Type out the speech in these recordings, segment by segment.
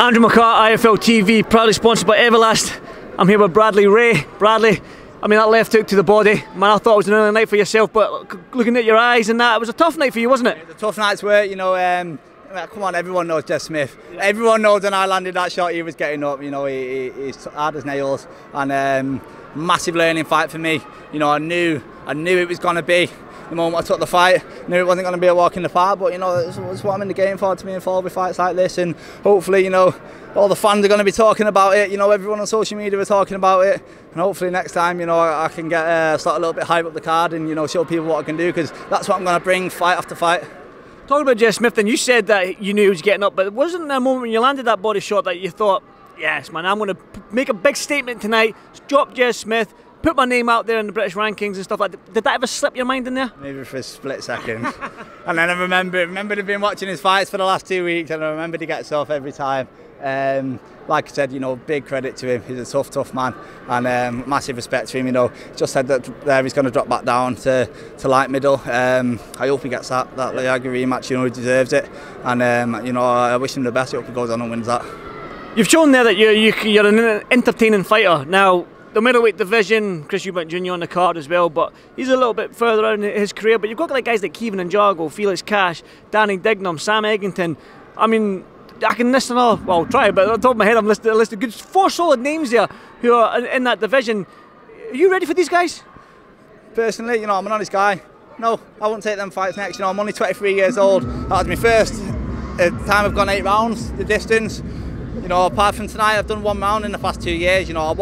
Andrew McCART, IFL TV, proudly sponsored by Everlast. I'm here with Bradley Ray. Bradley, I mean, that left hook to the body. Man, I thought it was an early night for yourself, but looking at your eyes and that, it was a tough night for you, wasn't it? It was a tough night's work, you know. Come on, everyone knows Jez Smith. Everyone knows when I landed that shot, he was getting up. You know, he's hard as nails, and massive learning fight for me. You know, I knew it was going to be. The moment I took the fight, knew it wasn't going to be a walk in the park, but you know, that's what I'm in the game for, to be involved with fights like this, and hopefully, you know, all the fans are going to be talking about it. You know, everyone on social media are talking about it, and hopefully next time, you know, I can get start a little bit hype up the card and, you know, show people what I can do, because that's what I'm going to bring fight after fight. Talking about Jez Smith, then you said that you knew he was getting up, but wasn't there a moment when you landed that body shot that you thought, yes, man, I'm going to make a big statement tonight, drop Jez Smith, put my name out there in the British rankings and stuff like that? Did that ever slip your mind in there? Maybe for a split second. And then I remembered been watching his fights for the last 2 weeks, and I remembered he gets off every time. Like I said, you know, big credit to him. He's a tough man, and massive respect to him. You know, just said that there he's going to drop back down to light middle. I hope he gets that Liaga rematch. You know, he deserves it, and you know, I wish him the best. I hope he goes on and wins that. You've shown there that you're an entertaining fighter. Now, the middleweight division, Chris Eubank Jr. on the card as well, but he's a little bit further out in his career. But you've got like guys like Kevin and Jargo, Felix Cash, Danny Dignam, Sam Eggington. I mean, I can list another, well, I'll try, but on top of my head I'm listing good 4 solid names there who are in that division. Are you ready for these guys? Personally, you know, I'm an honest guy. No, I won't take them fights next. You know, I'm only 23 years old. That was my first time I've gone 8 rounds, the distance. You know, apart from tonight, I've done 1 round in the past 2 years. You know, I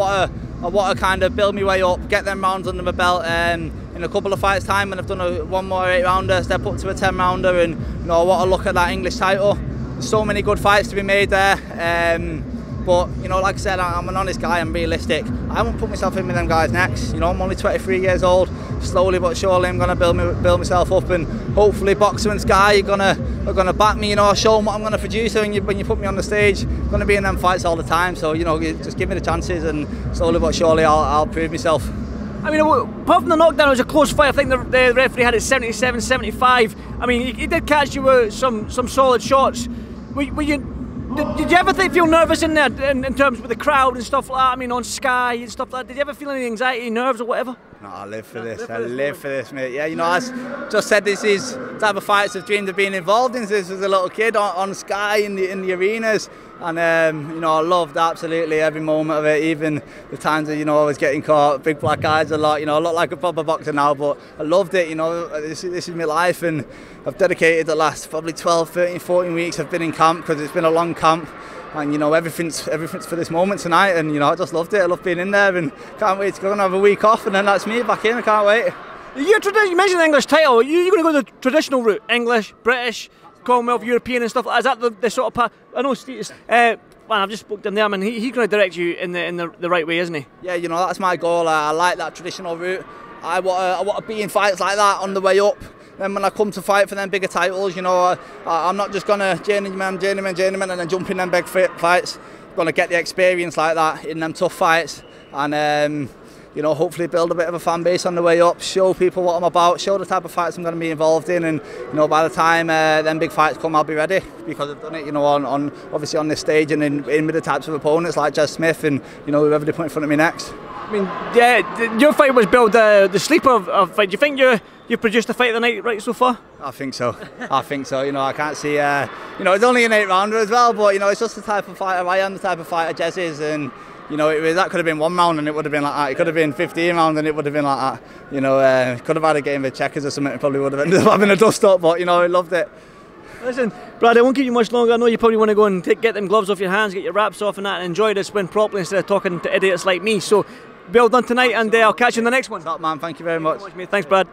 want to kind of build my way up, get them rounds under my belt. In a couple of fights' time, and I've done one more 8-rounder, step up to a 10-rounder, and you know, I want to look at that English title. There's so many good fights to be made there. But you know, like I said, I'm an honest guy. I'm realistic. I won't put myself in with them guys next. You know, I'm only 23 years old. Slowly but surely, I'm gonna build myself up, and hopefully, Boxer and Sky are gonna back me. You know, show them what I'm gonna produce. And when you put me on the stage, I'm gonna be in them fights all the time. So you know, just give me the chances, and slowly but surely, I'll prove myself. I mean, apart from the knockdown, it was a close fight. I think the referee had it 77-75. I mean, he did catch you with some solid shots. Did you ever feel nervous in there in terms with the crowd and stuff like that? I mean, on Sky and stuff like that. Did you ever feel any anxiety, nerves or whatever? No, I live for this. I live for this, mate. Yeah, you know, as just said, this is the type of fights I've dreamed of being involved in since I was a little kid on Sky in the arenas. And you know, I loved absolutely every moment of it, even the times that, you know, I was getting caught, big black eyes a lot. You know, I look like a proper boxer now, but I loved it. You know, this is my life, and I've dedicated the last probably 12, 13, 14 weeks. I've been in camp because it's been a long camp, and you know, everything's for this moment tonight. And you know, I just loved it. I love being in there, and can't wait to go and have a week off, and then that's me back in. I can't wait. You mentioned the English title. You're going to go the traditional route, English, British, Commonwealth, European and stuff. Is that the sort of path? I know man, I've just spoke to him there. I mean, he's going to direct you in the right way, isn't he? Yeah, you know, that's my goal. I like that traditional route. I want to be in fights like that on the way up. Then when I come to fight for them bigger titles, you know, I'm not just going to journeyman, and then jump in them big fights. I'm going to get the experience like that in them tough fights, and you know, hopefully build a bit of a fan base on the way up, show people what I'm about, show the type of fights I'm going to be involved in, and you know, by the time them big fights come, I'll be ready, because I've done it, you know, on obviously on this stage, and in with the types of opponents like Jez Smith and, you know, whoever they put in front of me next. I mean, yeah, your fight was billed the sleeper of fight. Do you think you produced the fight of the night right so far? I think so. I think so. You know, I can't see. You know, it's only an 8-rounder as well, but you know, it's just the type of fighter I am, the type of fighter Jez is, and you know, that could have been 1 round and it would have been like that. It could have been 15 rounds and it would have been like that. You know, could have had a game of checkers or something. It probably would have ended up having a dust up, but you know, I loved it. Listen, Brad, I won't keep you much longer. I know you probably want to go and get them gloves off your hands, get your wraps off and that, and enjoy this win properly instead of talking to idiots like me. So, well done tonight, and I'll catch you in the next one. Top man, thank you very much. Thanks, Brad.